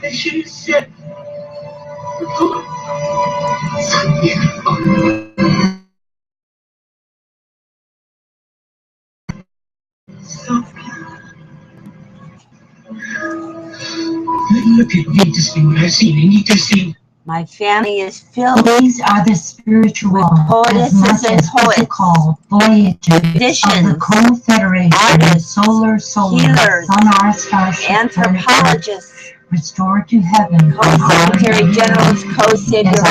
I should have said, Look at me to see what I've seen. I need to see. My family is filled. These are the spiritual, as much as physical voyages of the Confederation, artists, solar, healers, SZUNNRISZESZ, anthropologists, restored to heaven, Co-Secretary General's Co-Savior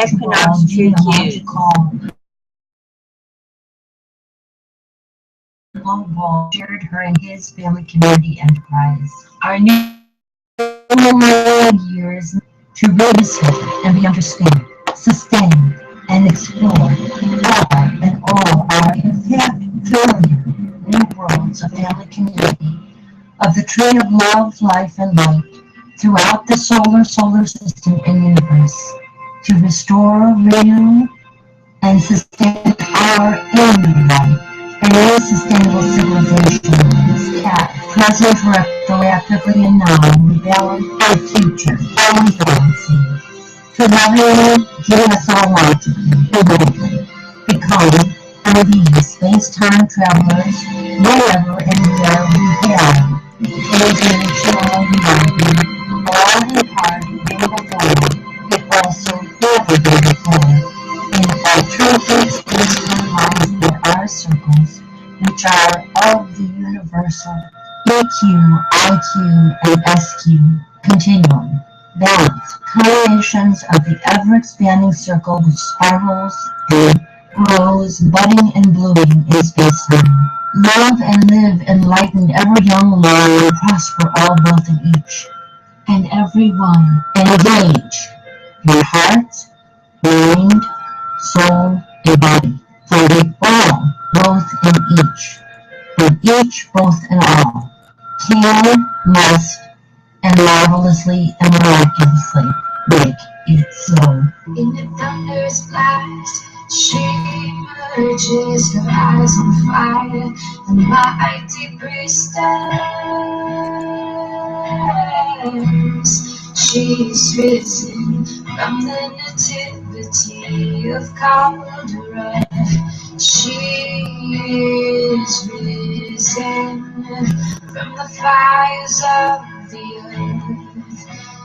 Equinox Tribute. Global shared her and his family community enterprise. Our new years to revisit and be understood, sustained, and explored. All and all are in fact trillion new worlds of family community, of the tree of love, life, and light throughout the solar system and universe, to restore, renew, and sustain our inner life. And any sustainable civilizations, present, retroactively, and now, rebelling for the future, always balancing, to lovingly give us all logically, figuratively, become worthy space-time travelers, wherever and where we have, interdimensional reality, all in part, rainbow form, if also never be before, in alternative space-time lines that are circles, which are of the universal EQ, IQ, and SQ continuum, balance, combinations of the ever-expanding circle which spirals and grows, budding and blooming in space-time. Love and live enlightened, ever young, long, and prosper all, both in each and every one. Engage your heart, mind, soul, and body. For we all, both in each, and each, both in all, can, must, and marvelously and miraculously make it so. In the thunderous blast, she emerges, her eyes on fire, the mighty priestess. She's risen from the nativity of Caldera. She is risen from the fires of the earth.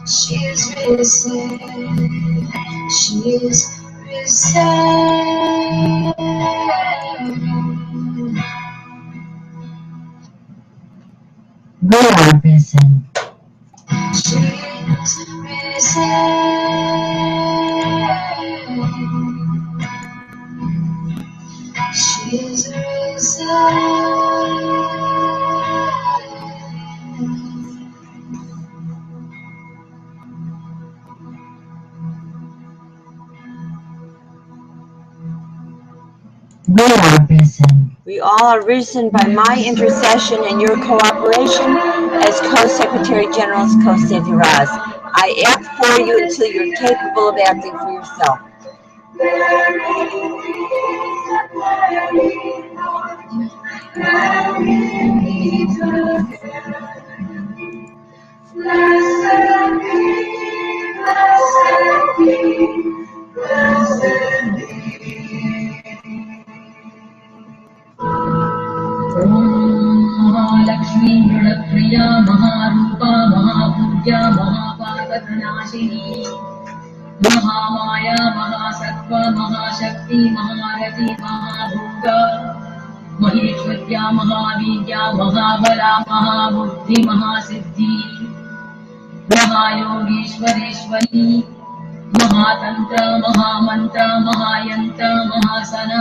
She is risen. She is risen. We are risen. She is risen. She is risen. We are risen. We all are risen by my intercession and your cooperation as Co-Secretary General's Co-Savior's. I act for you until you're capable of acting for yourself. Mahalakshmi प्रिया महारूपा महापूज्या महापातकनाशिनी महामाया महासत्त्व महाशक्ति महारथी महाभोगा महेश्वर्या महावीर्या महाबला महाबुद्धि महासिद्धि महायोगीश्वरेश्वरी महातंत्र महामंत्र महायंत्र महासना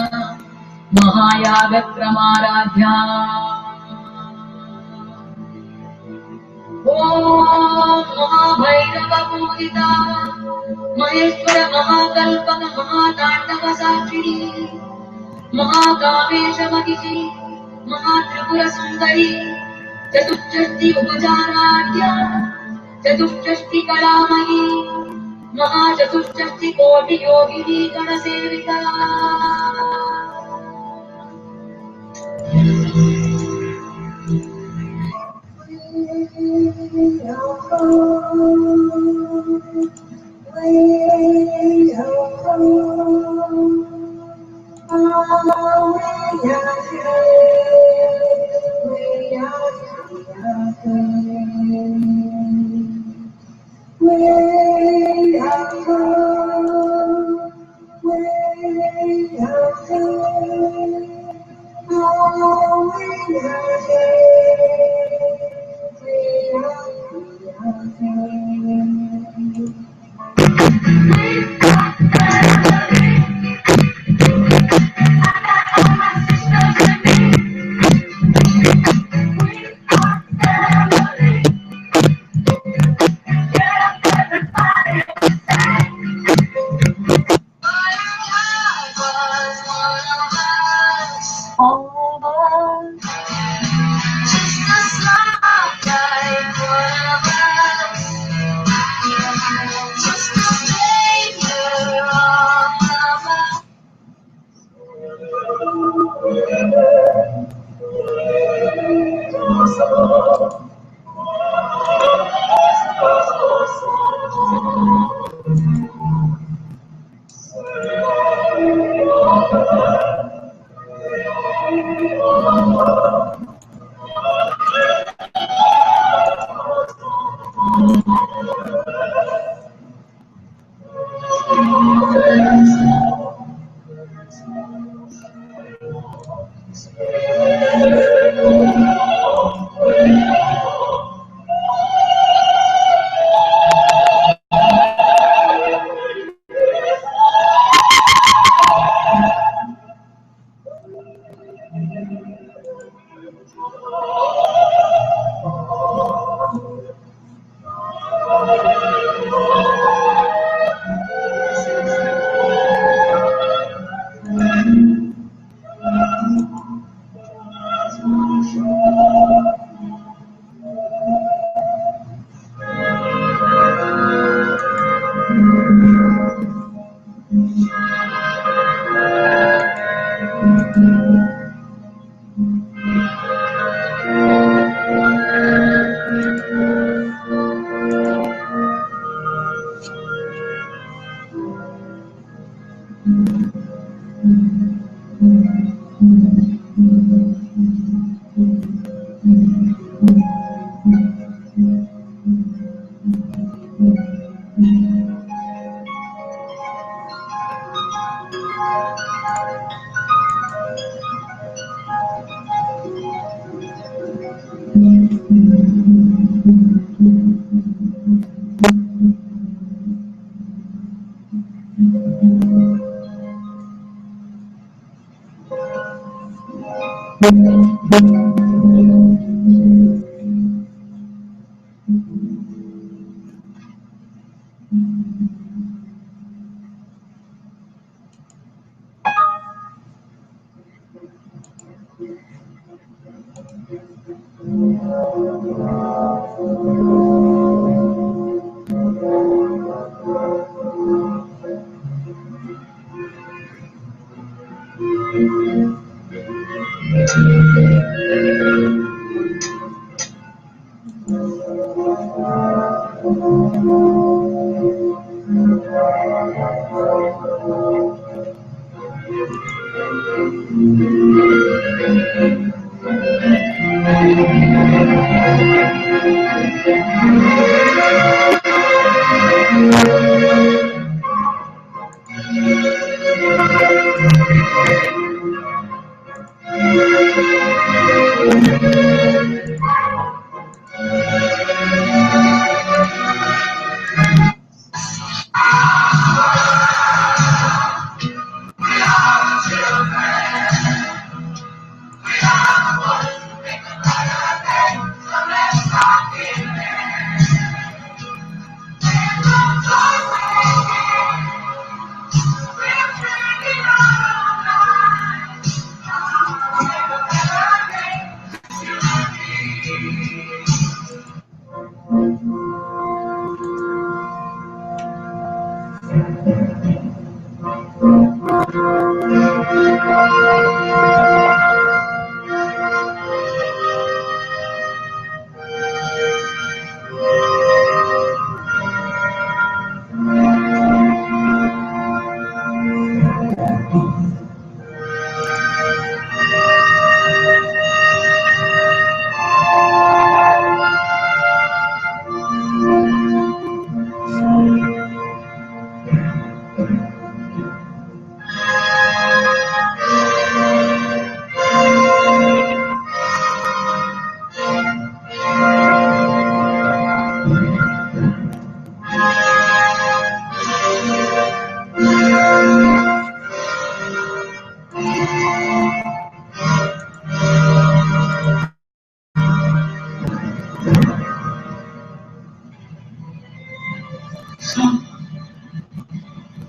महायागक्रमाराध्या ओम महाभैरवपूजिता महेश्वर महाकल्पक महातांडव साक्षिणी महाकामेशमहिषी महात्रिपुरसुन्दरी चतुष्षष्टि उपचाराढ्या चतुष्षष्टि कलामयी महाचतुष्षष्टि कोटि योगिनी गणसेविता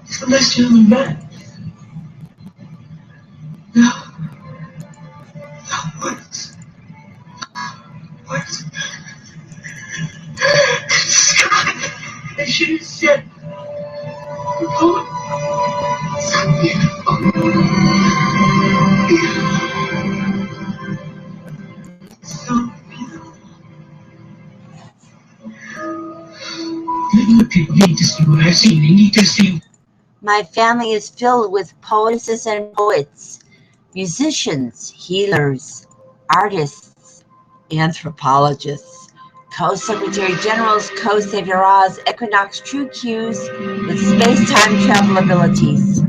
Celestial and back. No. What's I should have said, oh, something. So beautiful. The people need to see what I've seen. They need to see. My family is filled with poetesses and poets, musicians, healers, artists, anthropologists, co-secretary generals, co-saviors, equinox true Qs with space-time travel abilities.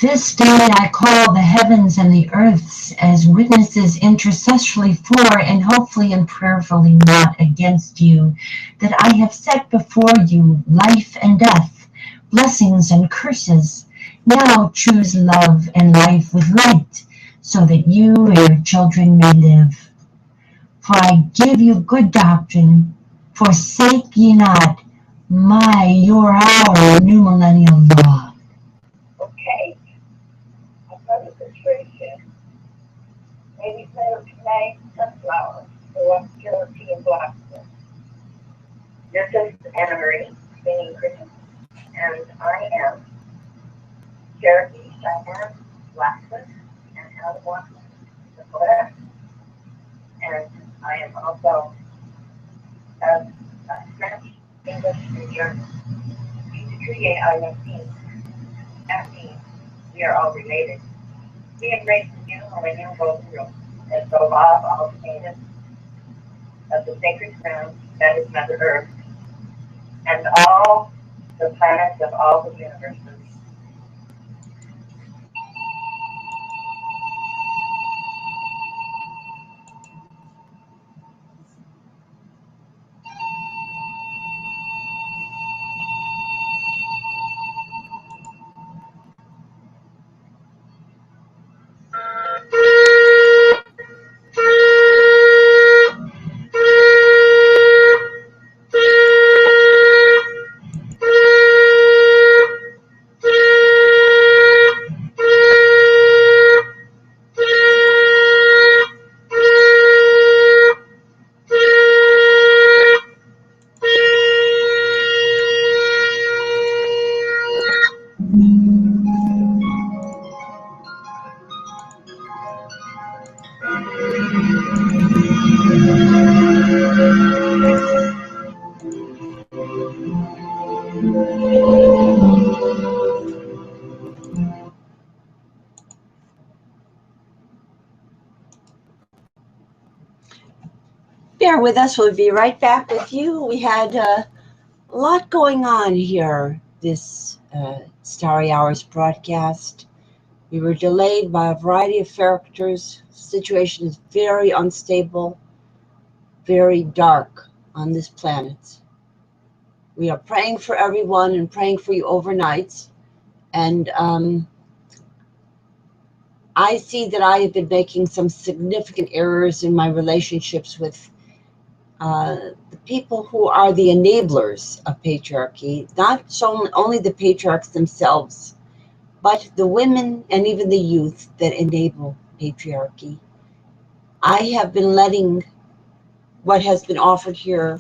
This day I call the heavens and the earths as witnesses intercessorily for and hopefully and prayerfully not against you, that I have set before you life and death, blessings and curses. Now choose love and life with light, so that you and your children may live. For I give you good doctrine. Forsake ye not our new millennial law. Okay, a public illustration. Maybe tonight sunflowers for purity and blackness. This is Anna Marie, singing Christmas, and I am Cherokee, Cheyenne, Blackfoot, and Hangoutz, Dakota, and I am also a French, English, and German. That means we are all related. We embrace the new millennial golden rule as the law of Alltimate of the sacred ground that is Mother Earth, and all the planets of all the universes. Bear with us. We'll be right back with you. We had a lot going on here this Starry Hours broadcast. We were delayed by a variety of factors. The situation is very unstable, very dark on this planet. We are praying for everyone and praying for you overnight. And I see that I have been making some significant errors in my relationships with the people who are the enablers of patriarchy, not so only the patriarchs themselves, but the women and even the youth that enable patriarchy. I have been letting what has been offered here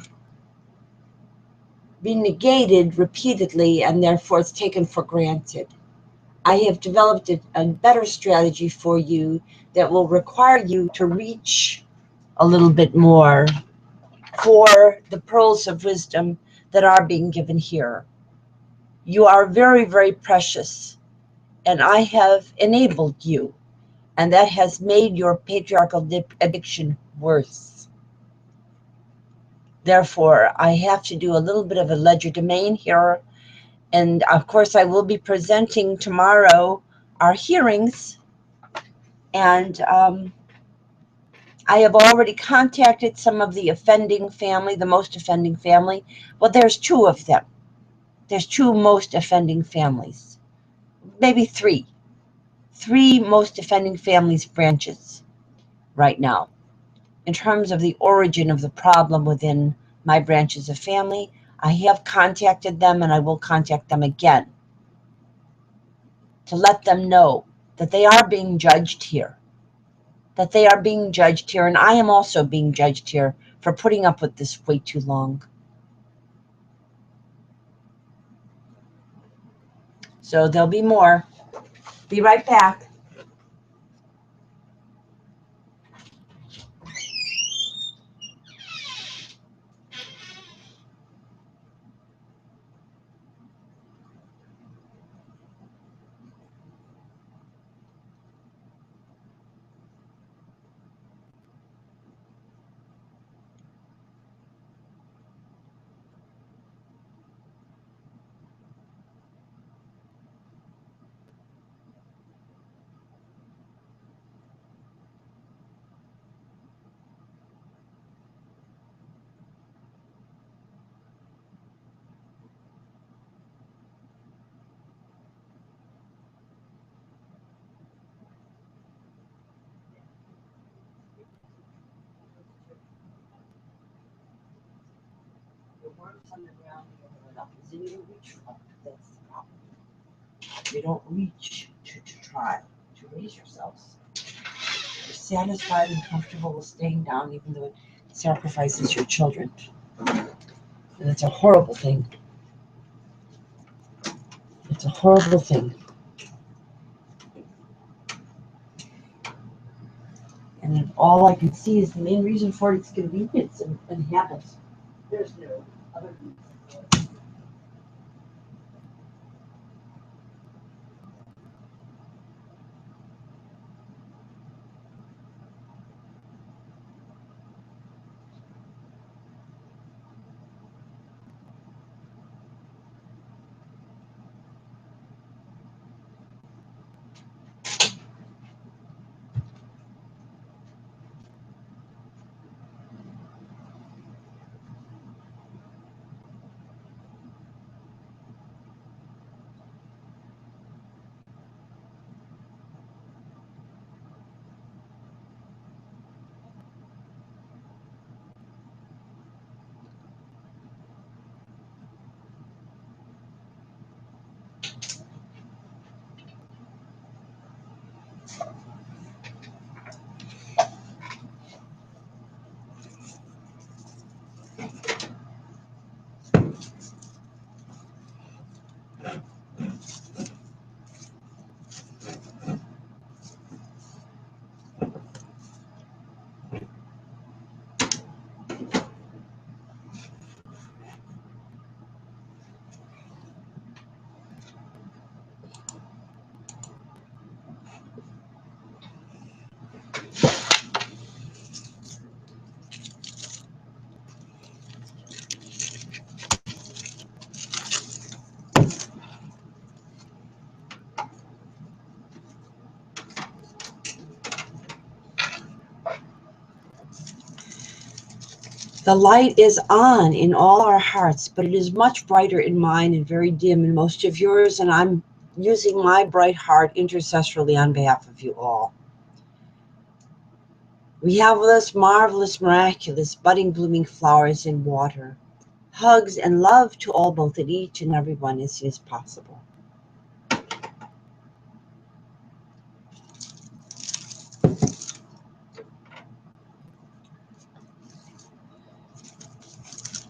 be negated repeatedly, and therefore it's taken for granted. I have developed a better strategy for you that will require you to reach a little bit more for the pearls of wisdom that are being given here. You are very, very precious, and I have enabled you, and that has made your patriarchal addiction worse. Therefore, I have to do a little bit of a legerdemain here, and of course I will be presenting tomorrow our hearings, and I have already contacted some of the offending family, the most offending family. Well, there's two of them. There's two most offending families, maybe three most offending families branches right now. In terms of the origin of the problem within my branches of family, I have contacted them, and I will contact them again to let them know that they are being judged here, and I am also being judged here for putting up with this way too long. So there'll be more. Be right back. worms on the ground is in your reach level. That's the problem. You don't reach to try to raise yourselves. You're satisfied and comfortable with staying down even though it sacrifices your children. And it's a horrible thing. It's a horrible thing. And all I can see is the main reason for it is convenience and habit. There's no other reason. The light is on in all our hearts, but it is much brighter in mine and very dim in most of yours, and I'm using my bright heart intercessorily on behalf of you all. We have with us marvelous, miraculous, budding, blooming flowers in water. Hugs and love to all, both at each and every one as soon as possible.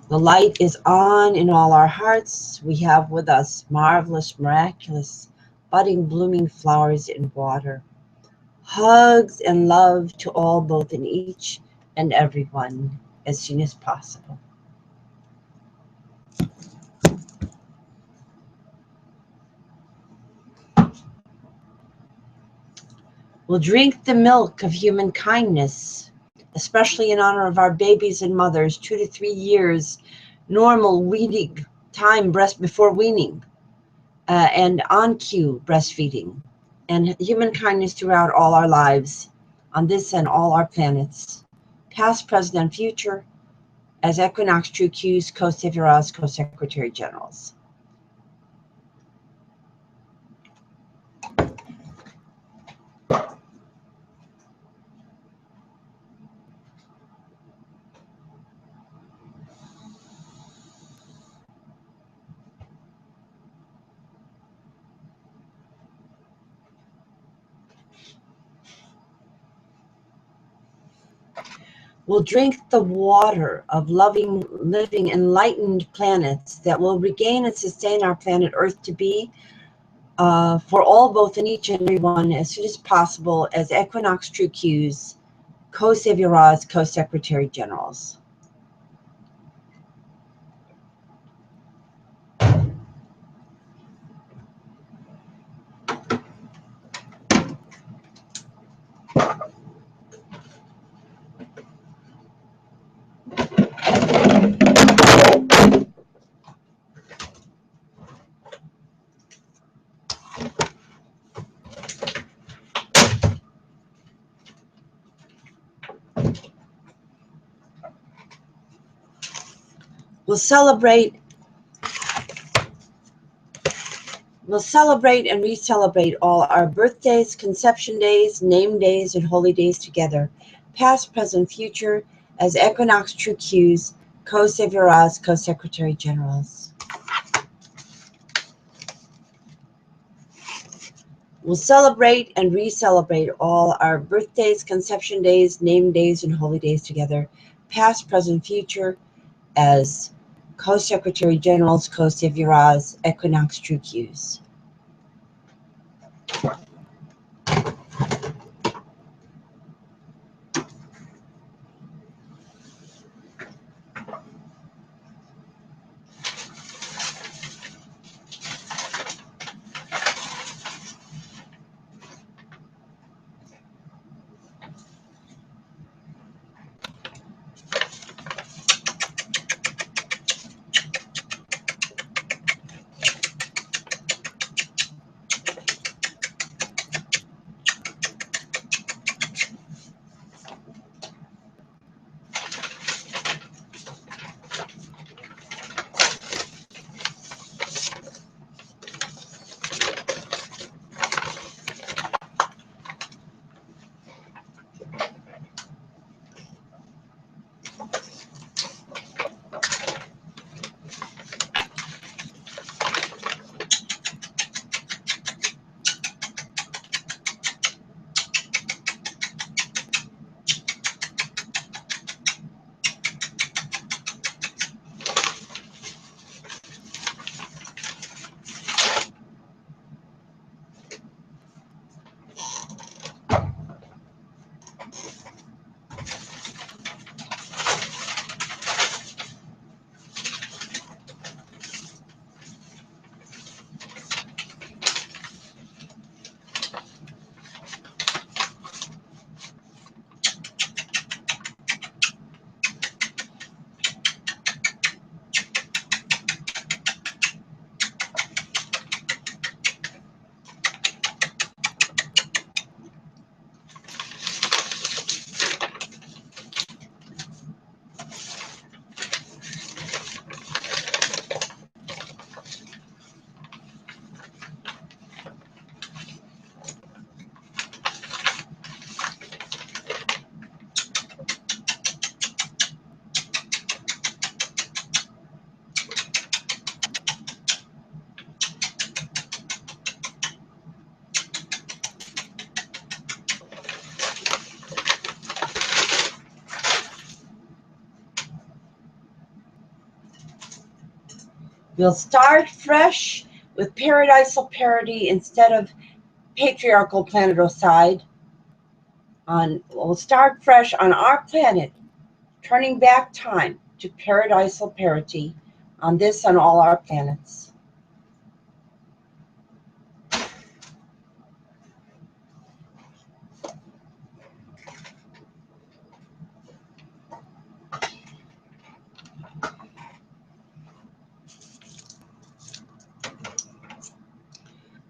The light is on in all our hearts. We have with us marvelous, miraculous, budding, blooming flowers in water. Hugs and love to all, both in each and every one, as soon as possible. We'll drink the milk of human kindness, especially in honor of our babies and mothers, 2 to 3 years, normal weaning time before weaning, and on cue breastfeeding, and human kindness throughout all our lives on this and all our planets, past, present, and future, as Equinox True Qs, Co-Saviors, Co-Secretary Generals. We'll drink the water of loving, living, enlightened planets that will regain and sustain our planet Earth to be for all, both in each and every one, as soon as possible, as Equinox True Qs, Co-Saviors, Co-Secretary Generals. We'll celebrate and re-celebrate all our birthdays, conception days, name days, and holy days together, past, present, future, as Equinox True Qs, co-SZTARRISZE, co-secretary generals. We'll celebrate and re-celebrate all our birthdays, conception days, name days, and holy days together, past, present, future, as co-secretary generals, co-SZTARRIZE, equinox true cues. We'll start fresh with paradisal parity instead of patriarchal planeticide. We'll start fresh on our planet, turning back time to paradisal parity on this and all our planets.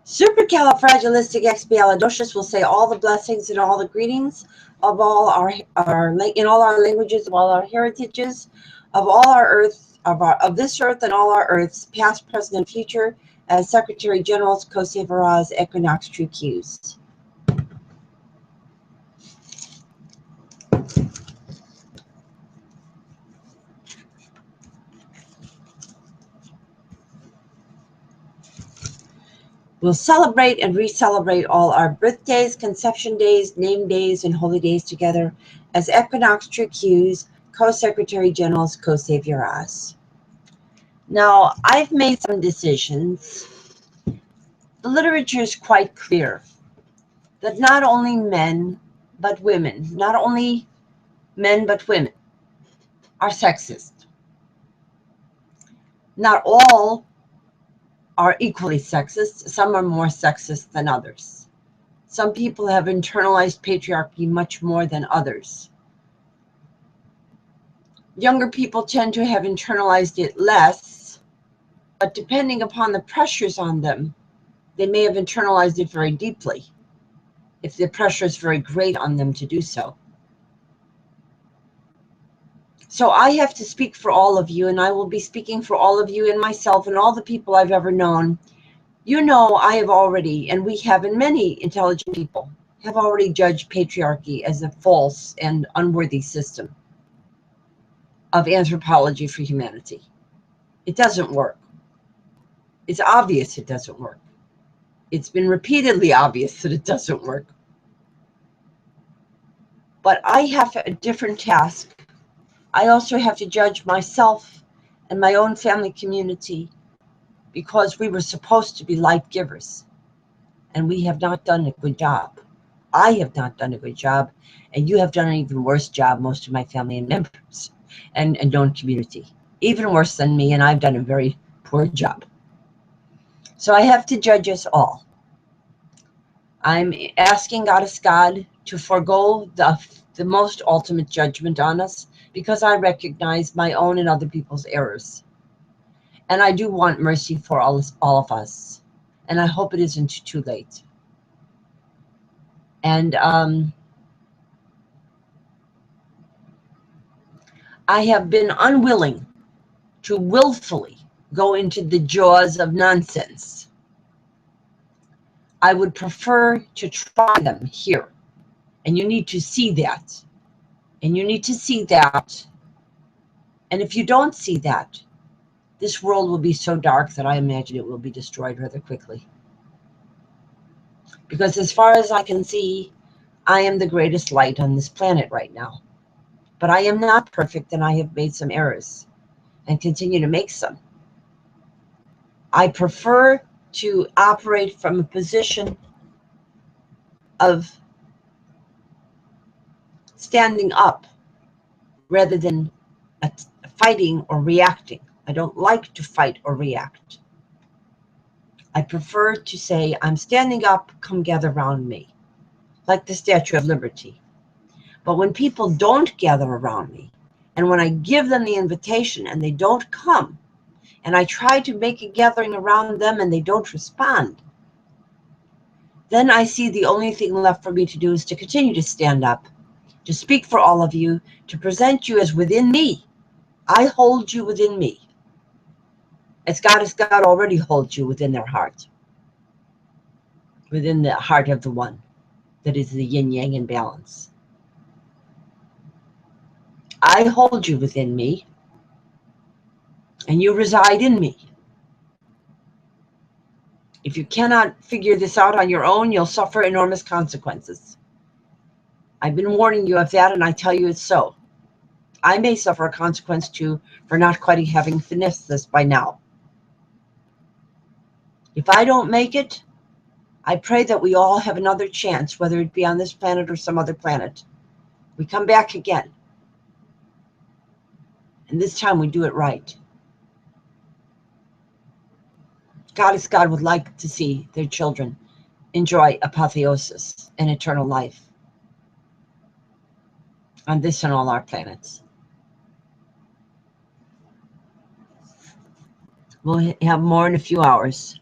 Supercalifragilisticexpialidocious will say all the blessings and all the greetings of all in all our languages, of all our heritages, of all our earth, of this earth and all our earths, past, present, and future, as Secretary Generals, co-SZTARRIZE, equinox true cues. We'll celebrate and re-celebrate all our birthdays, conception days, name days, and holy days together as equinox true cues, co-secretary generals, co-SZTARRIZE. Now, I've made some decisions. The literature is quite clear that not only men, but women, not only men, but women are sexist. Not all are equally sexist. Some are more sexist than others. Some people have internalized patriarchy much more than others. Younger people tend to have internalized it less, but depending upon the pressures on them, they may have internalized it very deeply if the pressure is very great on them to do so. So I have to speak for all of you, and I will be speaking for all of you and myself and all the people I've ever known. You know, I have already, and we have, and many intelligent people have already judged patriarchy as a false and unworthy system. of anthropology for humanity. It doesn't work. It's obvious it doesn't work. It's been repeatedly obvious that it doesn't work. But I have a different task. I also have to judge myself and my own family community, because we were supposed to be light givers, and we have not done a good job. I have not done a good job, and you have done an even worse job, most of my family and members and known community. Even worse than me, and I've done a very poor job. So I have to judge us all. I'm asking Goddess God to forego the most ultimate judgment on us, because I recognize my own and other people's errors. And I do want mercy for all of us. And I hope it isn't too late. And I have been unwilling to willfully go into the jaws of nonsense. I would prefer to try them here. And you need to see that. And you need to see that. And if you don't see that, this world will be so dark that I imagine it will be destroyed rather quickly. Because as far as I can see, I am the greatest light on this planet right now. But I am not perfect, and I have made some errors and continue to make some. I prefer to operate from a position of standing up rather than fighting or reacting. I don't like to fight or react. I prefer to say, I'm standing up, come gather around me, like the Statue of Liberty. But when people don't gather around me, and when I give them the invitation and they don't come, and I try to make a gathering around them and they don't respond, then I see the only thing left for me to do is to continue to stand up, to speak for all of you, to present you as within me. I hold you within me, as God already holds you within their heart, within the heart of the one that is the yin-yang in balance. I hold you within me, and you reside in me. If you cannot figure this out on your own, you'll suffer enormous consequences. I've been warning you of that, and I tell you it's so. I may suffer a consequence too for not quite having finessed this by now. If I don't make it, I pray that we all have another chance, whether it be on this planet or some other planet. We come back again. And this time we do it right. God would like to see their children enjoy apotheosis and eternal life on this and all our planets. We'll have more in a few hours.